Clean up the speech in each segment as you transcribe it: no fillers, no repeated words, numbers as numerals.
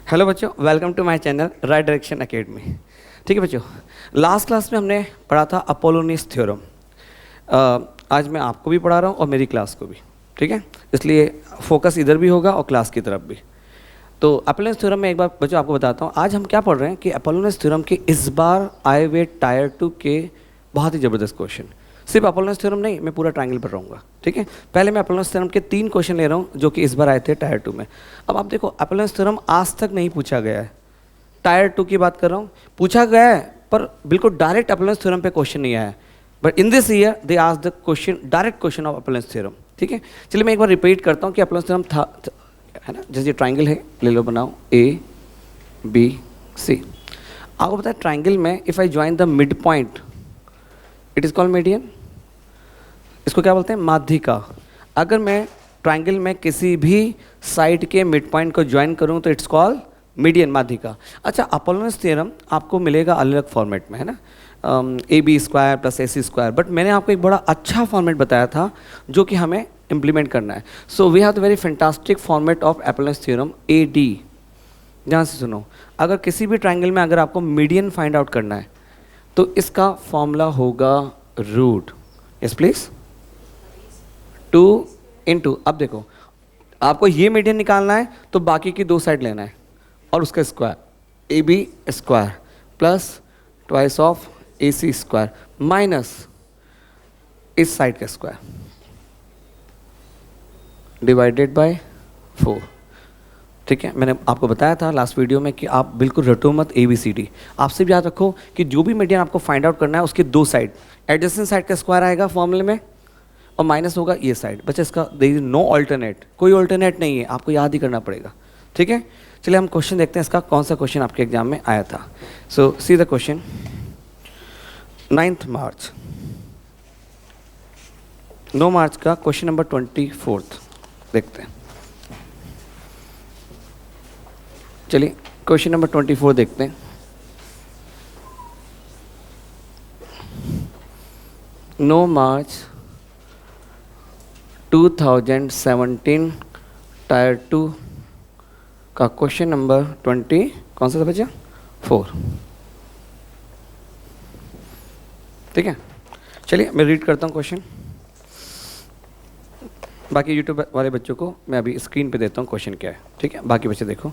Hello बच्चों, welcome to my channel right direction academy. ठीक है बच्चों, लास्ट क्लास में हमने पढ़ा था अपोलोनियस थ्योरम। आज मैं आपको भी पढ़ा रहा हूँ और मेरी क्लास को भी, ठीक है, इसलिए फोकस इधर भी होगा और क्लास की तरफ भी। तो अपोलोनियस थ्योरम में एक बार बच्चों आपको बताता हूँ, आज हम क्या पढ़ रहे हैं कि अपोलोनियस थ्योरम के इस बार आए हुए टायर 2 के बहुत ही ज़बरदस्त क्वेश्चन। सिर्फ अपोलोनियस थ्योरम नहीं, मैं पूरा ट्रायंगल पर रहूँगा। ठीक है, पहले मैं अपोलोनियस थ्योरम के 3 क्वेश्चन ले रहा हूँ जो कि इस बार आए थे टायर 2 में। अब आप देखो, अपोलोनियस थ्योरम आज तक नहीं पूछा गया है, टायर 2 की बात कर रहा हूँ, पूछा गया है पर बिल्कुल डायरेक्ट अपोलोनियस थ्योरम पे क्वेश्चन नहीं आया है। बट इन दिस ईयर दे आज the question, direct question of Apollonius theorem. ठीक है, चलिए मैं एक बार रिपीट करता हूँ कि अपोलोनियस थ्योरम था, है ना, जैसे ट्राइंगल है, ले लो बनाओ ए बी सी। आपको पता है ट्राइंगल में if I join the mid point it is called median. इसको क्या बोलते हैं? माध्यिका। अगर मैं ट्राइंगल में किसी भी साइड के मिड पॉइंट को ज्वाइन करूं तो इट्स कॉल्ड मीडियन, माध्यिका। अच्छा, अपोलोनियस थ्योरम आपको मिलेगा अलग अलग फॉर्मेट में, है ना, a b square plus a c square, but मैंने आपको एक बड़ा अच्छा फॉर्मेट बताया था जो कि हमें इम्प्लीमेंट करना है। So we have the very fantastic format of Apollonius theorem a d. ध्यान से सुनो, अगर किसी भी ट्राइंगल में अगर आपको मीडियन फाइंड आउट करना है तो इसका फॉर्मूला होगा रूट, यस प्लीज, 2 इंटू, अब देखो आपको ये मीडियन निकालना है तो बाकी की 2 साइड लेना है और उसका square, a b square plus twice of a c square minus इस साइड का स्क्वायर डिवाइडेड बाय 4। ठीक है, मैंने आपको बताया था लास्ट वीडियो में कि आप बिल्कुल रटो मत ए बी सी डी। आपसे भी याद रखो कि जो भी मीडियन आपको फाइंड आउट करना है उसके 2 साइड, एडजेसेंट साइड का स्क्वायर आएगा फॉर्मूले में और माइनस होगा ये साइड। बच्चा इसका देयर इज नो ऑल्टरनेट, कोई ऑल्टरनेट नहीं है, आपको याद ही करना पड़ेगा। ठीक है, चलिए हम क्वेश्चन देखते हैं इसका कौन सा क्वेश्चन आपके एग्जाम में आया था। सो सी द क्वेश्चन, 9 मार्च, 9 मार्च का क्वेश्चन नंबर 24 देखते हैं। चलिए क्वेश्चन नंबर 24 देखते हैं। 9 मार्च 2017 टायर 2 का क्वेश्चन नंबर 20 कौन सा था बच्चा? 4। ठीक है, चलिए मैं रीड करता हूँ क्वेश्चन, बाकी यूट्यूब वाले बच्चों को मैं अभी स्क्रीन पे देता हूँ क्वेश्चन क्या है। ठीक है, बाकी बच्चे देखो।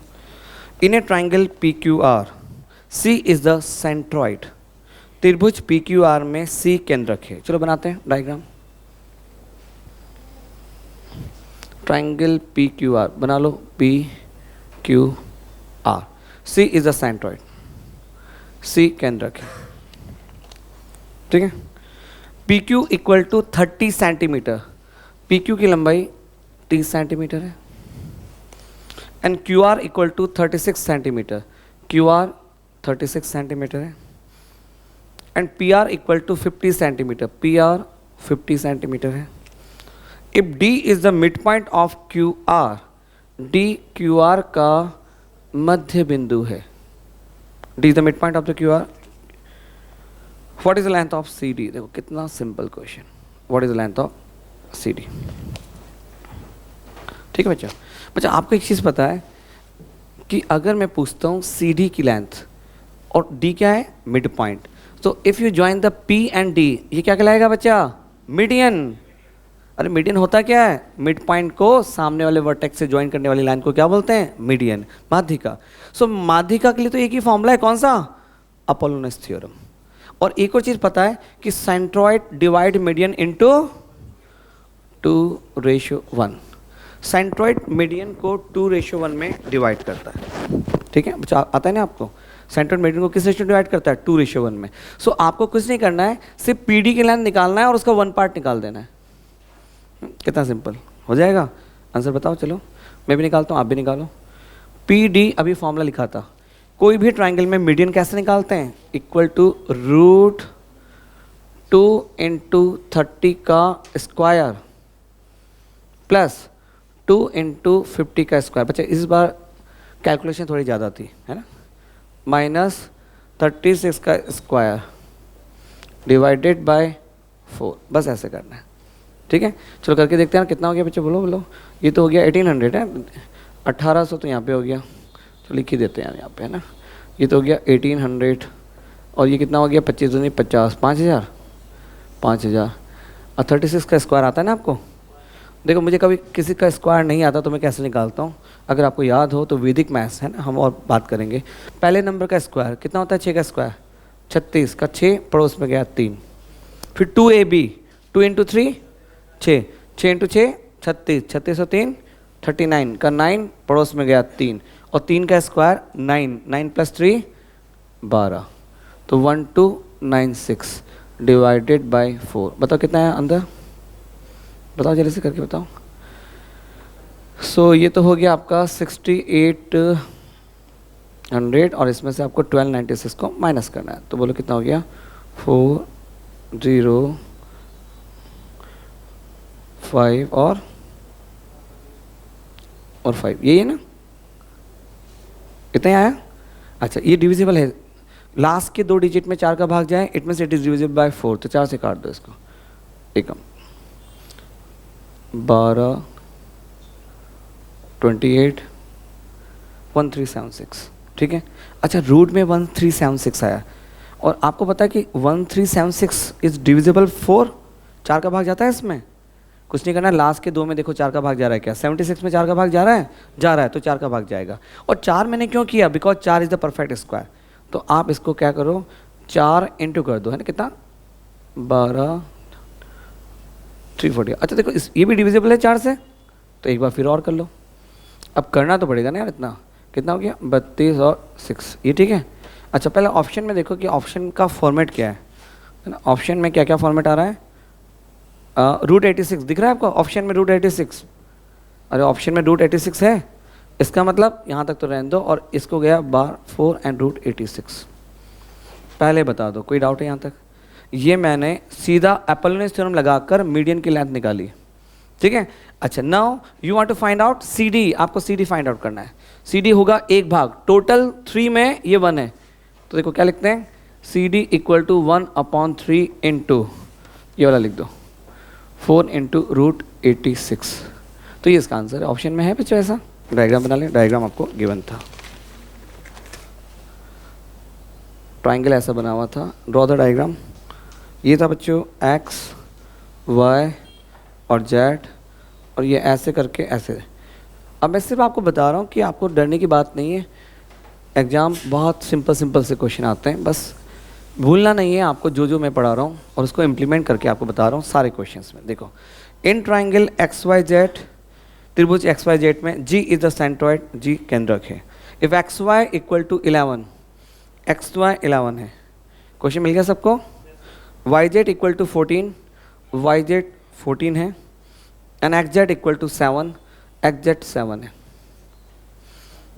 In a triangle P Q R, C is the centroid. त्रिभुज पी क्यू आर में सी केंद्रक है। चलो बनाते हैं diagram. Triangle P Q R बना लो, P Q R, C is the centroid, C केंद्रक है। ठीक है, P Q equal to 30 centimetre, P Q की लंबाई 30 सेंटीमीटर है, and Q R equal to 36 centimetre, Q R 36 centimetre है, and P R equal to 50 centimetre, P R 50 centimetre है। If D is the mid point of Q R, D Q R का मध्य बिंदु है, D is the mid point of the Q R. What is the length of C D? देखो कितना simple question, what is the length of C D. ठीक है बच्चा, आपको एक चीज़ पता है कि अगर मैं पूछता हूँ सी डी की लेंथ और डी क्या है? मिड पॉइंट, तो if you join the P and D, ये क्या कहलाएगा बच्चा? मीडियन। अरे मीडियन होता क्या है? मिड पॉइंट को सामने वाले वर्टेक्स से ज्वाइन करने वाली लाइन को क्या बोलते हैं? मीडियन, माध्यिका। सो माध्यिका के लिए तो एक ही फॉर्मूला है, कौन सा? Apollonius theorem. और एक और चीज़ पता है कि centroid divide median into 2:1। Centroid median को 2:1 में डिवाइड करता है। ठीक है बच्चा, आता है ना आपको? सेंट्रॉइड मीडियन को किस रेशियो डिवाइड करता है? 2:1 में। सो आपको कुछ नहीं करना है, सिर्फ पी डी की लाइन निकालना है और उसका 1 पार्ट निकाल देना है। कितना सिंपल हो जाएगा। आंसर बताओ, चलो मैं भी निकालता हूँ, आप भी निकालो। पी डी अभी फॉर्मूला लिखा था, कोई भी ट्राइंगल में मीडियन कैसे निकालते हैं? इक्वल टू रूट 2 इंटू 30 का स्क्वायर प्लस 2 इंटू 50 का स्क्वायर। बच्चे इस बार कैलकुलेशन थोड़ी ज़्यादा थी, है ना, माइनस 36 का स्क्वायर डिवाइडेड बाय 4, बस ऐसे करना है। ठीक है, चलो करके देखते हैं कितना हो गया बच्चे, बोलो बोलो। ये तो हो गया 1800 है, 1800 तो यहाँ पे हो गया। तो लिख ही देते हैं यहाँ पे, है ना। ये तो हो गया 1800 और ये कितना हो गया 25 दूनी 50, 5000, 5000 और 36 का स्क्वायर आता है ना आपको। देखो मुझे कभी किसी का स्क्वायर नहीं आता तो मैं कैसे निकालता हूँ, अगर आपको याद हो तो वैदिक मैथ्स है ना, हम और बात करेंगे। पहले नंबर का स्क्वायर कितना होता है 6 का स्क्वायर 36 का 6 पड़ोस में गया 3, फिर 2ab 2 इंटू 3 6, 6 इंटू 6 36, 36 और 3 39 का 9 पड़ोस में गया 3 और 3 का स्क्वायर 9, 9 प्लस 3 12, तो 1296 डिवाइडेड बाय 4। बताओ कितना है अंदर, बताओ जल्दी से करके बताओ। सो ये तो हो गया आपका 6800 और इसमें से आपको 1296 को माइनस करना है, तो बोलो कितना हो गया 405 और 5, यही है ना, इतना ही आया। अच्छा ये डिविजिबल है, लास्ट के 2 डिजिट में 4 का भाग जाए, it means it is divisible by 4, तो 4 से काट दो इसको, एकम 12 28 1376, ठीक है। अच्छा रूट में 1376 आया और आपको पता है कि 1376 इज डिविजिबल 4, 4 का भाग जाता है इसमें, कुछ नहीं करना, लास्ट के 2 में देखो 4 का भाग जा रहा है क्या, 76 में 4 का भाग जा रहा है तो 4 का भाग जाएगा। और 4 मैंने क्यों किया, because 4 is the perfect square, तो आप इसको क्या करो 4 इंटू कर दो, है ना, कितना 12 340। अच्छा देखो ये भी डिविजिबल है 4 से, तो एक बार फिर और कर लो, अब करना तो पड़ेगा ना यार, इतना कितना हो गया 32 और 6, ये ठीक है। अच्छा पहले ऑप्शन में देखो कि ऑप्शन का फॉर्मेट क्या है ना, ऑप्शन में क्या क्या फॉर्मेट आ रहा है, √86 दिख रहा है आपको ऑप्शन में √86, अरे ऑप्शन में √86 है, इसका मतलब यहाँ तक तो रहने दो और इसको गया बार 4 एंड √86। पहले बता दो कोई डाउट है यहाँ तक, ये मैंने सीधा एपोलोनियस थ्योरम लगाकर मीडियन की लेंथ निकाली, ठीक है। अच्छा now you want to find out CD, आपको CD फाइंड आउट करना है, CD होगा 1 भाग, टोटल 3 में ये 1 है, तो देखो क्या लिखते हैं CD इक्वल टू 1/3 इंटू ये वाला लिख दो 4 इंटू √86, तो ये इसका आंसर है, ऑप्शन में है बच्चों। ऐसा डायग्राम बना लें, डायग्राम आपको गिवन था, ट्राइंगल ऐसा बना हुआ था, ड्रॉ द डायग्राम। ये था बच्चों x y और z और ये ऐसे करके ऐसे। अब मैं सिर्फ आपको बता रहा हूँ कि आपको डरने की बात नहीं है, एग्ज़ाम बहुत सिंपल से क्वेश्चन आते हैं, बस भूलना नहीं है आपको जो मैं पढ़ा रहा हूँ और उसको इम्प्लीमेंट करके आपको बता रहा हूँ सारे क्वेश्चंस में। देखो इन ट्राइंगल XYZ, त्रिभुज XYZ में G is the centroid, G केंद्रक है। If XY equal to 11, XY 11 है, क्वेश्चन मिल गया सबको। YZ इक्वल टू 14, YZ 14 है, and XZ equal to 7, XZ 7 है।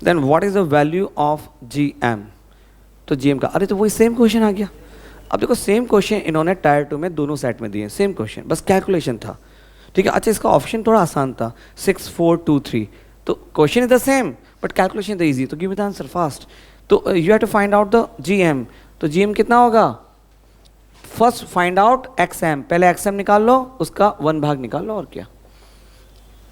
Then what is the value of GM, तो GM का, अरे तो वही सेम क्वेश्चन आ गया। अब देखो सेम क्वेश्चन इन्होंने टायर 2 में दोनों सेट में दिए, सेम क्वेश्चन, बस कैलकुलेशन था, ठीक है। अच्छा इसका ऑप्शन थोड़ा आसान था 6 4 2 3, तो question is the same but calculation is easy, तो give me the answer fast. तो you have to find out the GM, तो GM कितना होगा, फर्स्ट फाइंड आउट XM, पहले XM निकाल लो, उसका 1 भाग निकाल लो, और क्या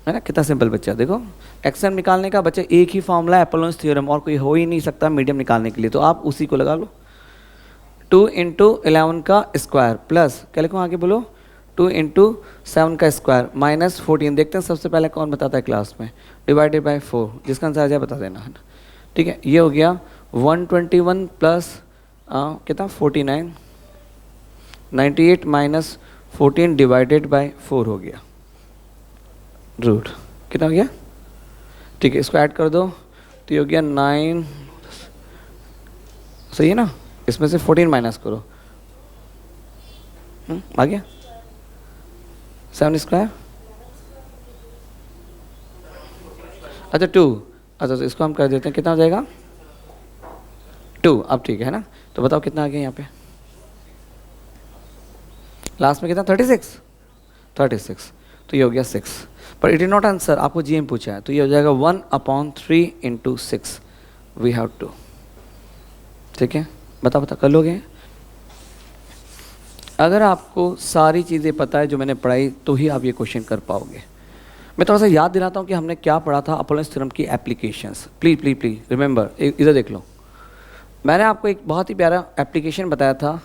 है ना, कितना सिंपल बच्चा। देखो XM निकालने का बच्चा एक ही फॉर्मूला है, एपोलोनियस थ्योरम, और कोई हो ही नहीं सकता मीडियम निकालने के लिए, तो आप उसी को लगा लो। 2 इंटू 11 का स्क्वायर प्लस क्या लिखूँ आगे बोलो, 2 इंटू 7 का स्क्वायर माइनस 14, देखते हैं सबसे पहले कौन बताता है क्लास में, डिवाइडेड बाय 4, जिसका आंसर आ जाए बता देना, है ना, ठीक है। ये हो गया 121 प्लस कितना 49, 98 माइनस 14 डिवाइडेड बाय 4 हो गया, रूट कितना हो गया, ठीक है। इसको ऐड कर दो तो ये हो गया 9, सही है ना, इसमें से 14 माइनस करो, आ गया 7 स्क्वायर, अच्छा 2, अच्छा तो इसको हम कर देते हैं, कितना हो जाएगा 2, अब ठीक है ना। तो बताओ कितना आ गया यहाँ पे, लास्ट में कितना 36, तो ये हो गया 6, पर इट इज नॉट आंसर, आपको GM पूछा है, तो ये हो जाएगा 1/3 इंटू 6 वी हैव टू, ठीक है। बता कर लोगे, अगर आपको सारी चीज़ें पता है जो मैंने पढ़ाई तो ही आप ये क्वेश्चन कर पाओगे। मैं थोड़ा सा याद दिलाता हूँ कि हमने क्या पढ़ा था अपोलोनियस थ्योरम की applications. Please please please remember, इधर देख लो। मैंने आपको एक बहुत ही प्यारा एप्लीकेशन बताया था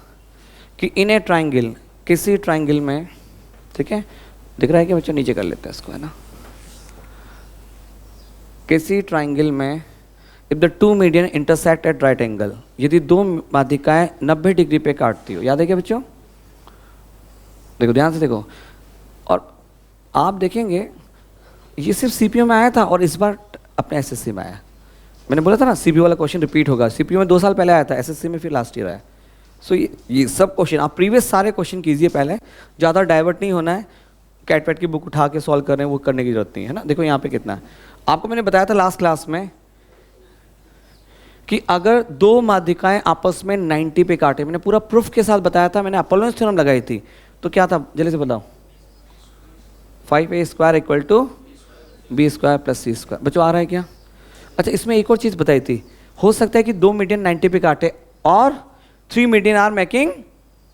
कि इन ए ट्राइंगल, किसी ट्राइंगल में, ठीक है, दिख रहा है कि बच्चों, नीचे कर लेते हैं इसको, है ना। किसी ट्राइंगल में if the two median intersect at right angle, यदि दो माध्यिकाएं 90 डिग्री पे काटती हो, याद है क्या बच्चों? देखो ध्यान से देखो, और आप देखेंगे ये सिर्फ सीपीयू में आया था और इस बार अपने एसएससी में आया। मैंने बोला था ना सीपीयू वाला क्वेश्चन रिपीट होगा, सीपीयू में 2 साल पहले आया था, एसएससी में फिर लास्ट ईयर आया। सो ये सब क्वेश्चन आप प्रीवियस सारे क्वेश्चन कीजिए पहले, ज़्यादा डाइवर्ट नहीं होना है, कैट पैट की बुक उठा के सॉल्व कर रहे हैं वो करने की जरूरत नहीं है ना। देखो यहाँ पे कितना है, आपको मैंने बताया था लास्ट क्लास में कि अगर दो माध्यिकाएं आपस में 90 पे काटे, मैंने पूरा प्रूफ के साथ बताया था, मैंने अपोलोनियस थ्योरम लगाई थी, तो क्या था जल्दी से बताओ, 5a² = b² + c²। बच्चों आ रहा है क्या? अच्छा, इसमें एक और चीज़ बताई थी, हो सकता है कि दो मीडियन 90 पे काटे और 3 median are making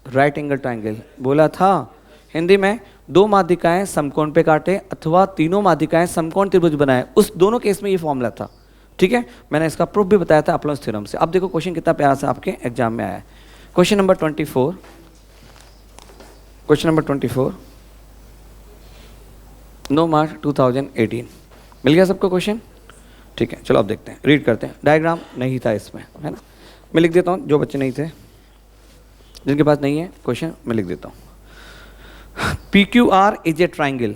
right angle triangle. बोला था हिंदी में, दो माध्यिकाएं समकोण पे काटे अथवा तीनों माध्यिकाएं समकोण त्रिभुज बनाए, उस दोनों केस में ये फॉर्मूला था। ठीक है, मैंने इसका प्रूफ भी बताया था अपोलोनियस थ्योरम से। अब देखो क्वेश्चन कितना प्यारा सा आपके एग्जाम में आया है। क्वेश्चन नंबर 24, क्वेश्चन नंबर 24, 9 मार्च 2018। मिल गया सबको क्वेश्चन? ठीक है, चलो अब देखते हैं, रीड करते हैं। डायग्राम नहीं था इसमें, है ना, मैं लिख देता हूँ, जो बच्चे नहीं थे, जिनके पास नहीं है क्वेश्चन, मैं लिख देता हूँ। PQR is a triangle,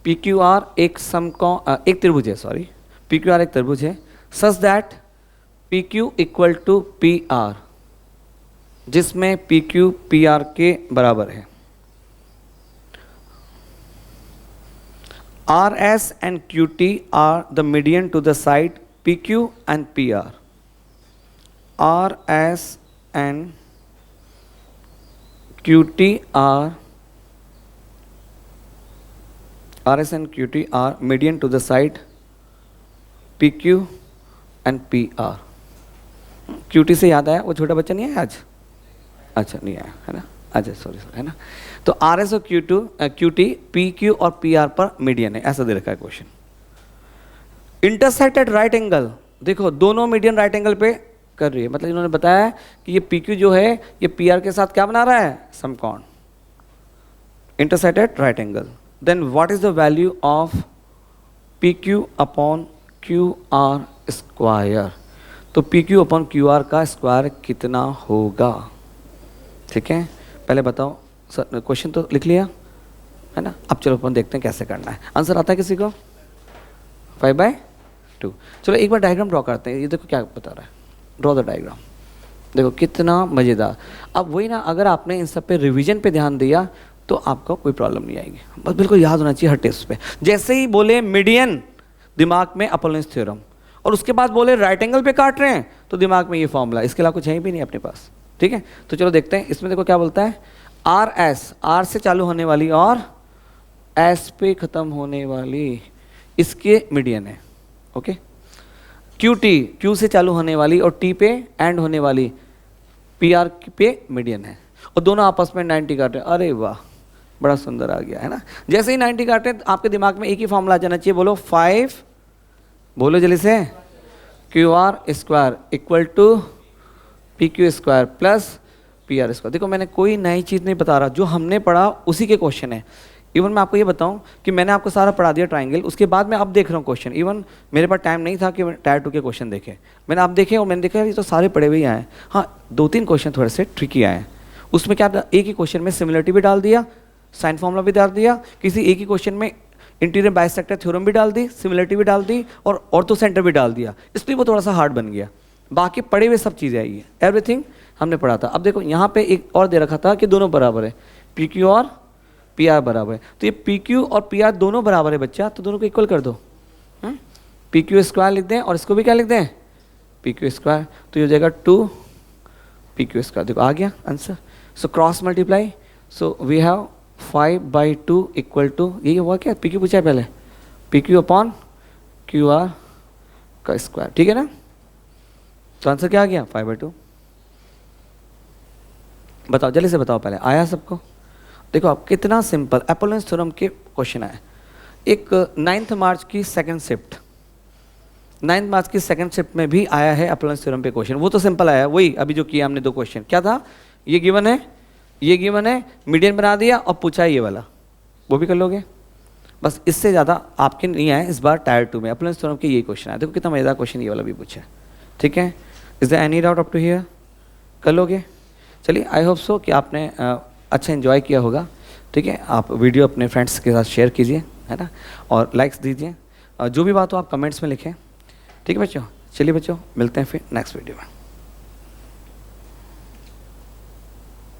PQR एक समकोण, एक त्रिभुज है, सॉरी, PQR एक त्रिभुज है, सच दैट PQ = PR, जिसमें PQ PR के बराबर है। RS and QT are the median to the side PQ and PR. RS and QT are median to the side PQ and PR. QT से याद आया, वो छोटा बच्चा नहीं आया आज? अच्छा नहीं आया, है ना, अच्छा सॉरी, है ना। तो RS और QT PQ और PR पर मीडियन है, ऐसा दे रखा है question. Intersect at right angle, देखो दोनों मीडियन राइट एंगल पे कर रही है, मतलब इन्होंने बताया कि ये PQ जो है ये PR के साथ क्या बना रहा है, समकोण। Intersect at right angle, then what is the value of PQ upon QR²? तो PQ अपॉन QR का स्क्वायर कितना होगा? ठीक है, पहले बताओ सर, क्वेश्चन तो लिख लिया है ना। अब चलो अपन देखते हैं कैसे करना है। आंसर आता है किसी को? 5/2। चलो एक बार डायग्राम ड्रॉ करते हैं। ये देखो क्या बता रहा है, ड्रॉ द डायग्राम। देखो कितना मज़ेदार। अब वही ना, अगर आपने इन सब पे रिवीजन पे ध्यान दिया तो आपको कोई प्रॉब्लम नहीं आएगी, बस बिल्कुल याद होना चाहिए हर टेस्ट पे। जैसे ही बोले मीडियन, दिमाग में अपोलोनियस थ्योरम, और उसके बाद बोले राइट एंगल पे काट रहे हैं तो दिमाग में ये फॉर्मूला, इसके अलावा कुछ है भी नहीं अपने पास। ठीक है, तो चलो देखते हैं। इसमें देखो क्या बोलता है, RS, R से चालू होने वाली और S पे ख़त्म होने वाली, इसके मीडियन है। ओके, QT, Q से चालू होने वाली और T पे एंड होने वाली, PR पे मीडियन है, और दोनों आपस में 90 काटे। अरे वाह, बड़ा सुंदर आ गया है ना। जैसे ही 90 काटे तो आपके दिमाग में एक ही फॉर्मूला आ जाना चाहिए, बोलो 5, बोलो जल्दी से, QR² = PQ² प्लस PR²। देखो मैंने कोई नई चीज़ नहीं बता रहा, जो हमने पढ़ा उसी के क्वेश्चन है। इवन मैं आपको ये बताऊं कि मैंने आपको सारा पढ़ा दिया ट्राइंगल, उसके बाद मैं अब देख रहा हूँ क्वेश्चन। इवन मेरे पास टाइम नहीं था कि मैं टायर 2 के क्वेश्चन देखे, मैंने अब देखे और मैंने देखा ये तो सारे पढ़े हुए ही आए। हाँ, 2-3 क्वेश्चन थोड़े से ट्रिकी आए। उसमें क्या, एक ही क्वेश्चन में सिमिलरिटी भी डाल दिया, साइन फॉर्मूला भी डाल दिया, किसी एक ही क्वेश्चन में इंटीरियर बाइसेक्टर थ्योरम भी डाल दी, सिमिलरिटी भी डाल दी और ऑर्थो सेंटर भी डाल दिया, इसलिए वो थोड़ा सा हार्ड बन गया। बाकी पढ़े हुए सब चीज़ें आई है, एवरीथिंग हमने पढ़ा था। अब देखो यहाँ पे एक और दे रखा था कि दोनों बराबर है, PQ और PR बराबर है। तो ये PQ और PR दोनों बराबर है बच्चा, तो दोनों को इक्वल कर दो। PQ² लिख दें और इसको भी क्या लिख दें, PQ², तो ये हो जाएगा 2 PQ²। देखो आ गया answer. So cross multiply, so we have 5/2 = यही हुआ क्या, PQ पूछा है पहले, PQ अपॉन QR का स्क्वायर। ठीक है ना, तो आंसर क्या आ गया, 5/2। बताओ जल्दी से बताओ, पहले आया सबको? देखो आप कितना सिंपल अपोलोनियस थ्योरम के क्वेश्चन आए। एक 9 मार्च की सेकंड शिफ्ट, 9 मार्च की सेकंड शिफ्ट में भी आया है अपलांस थ्योरम पे क्वेश्चन। वो तो सिंपल आया, वही अभी जो किया हमने 2 क्वेश्चन। क्या था, ये गिवन है, ये गिवन है, मीडियन बना दिया और पूछा ये वाला, वो भी कर लोगे। बस इससे ज़्यादा आपके नहीं आए इस बार टायर 2 में अपलांस थ्योरम के यही क्वेश्चन आए। देखो कितना मजेदार क्वेश्चन ये वाला भी पूछा है। ठीक है, is there any doubt up to here? कर लोगे? चलिए, आई होप सो कि आपने अच्छा एंजॉय किया होगा। ठीक है, आप वीडियो अपने फ्रेंड्स के साथ शेयर कीजिए, है ना, और लाइक्स दीजिए। जो भी बात हो आप कमेंट्स में लिखें। ठीक है बच्चों, चलिए बच्चों, मिलते हैं फिर नेक्स्ट वीडियो में।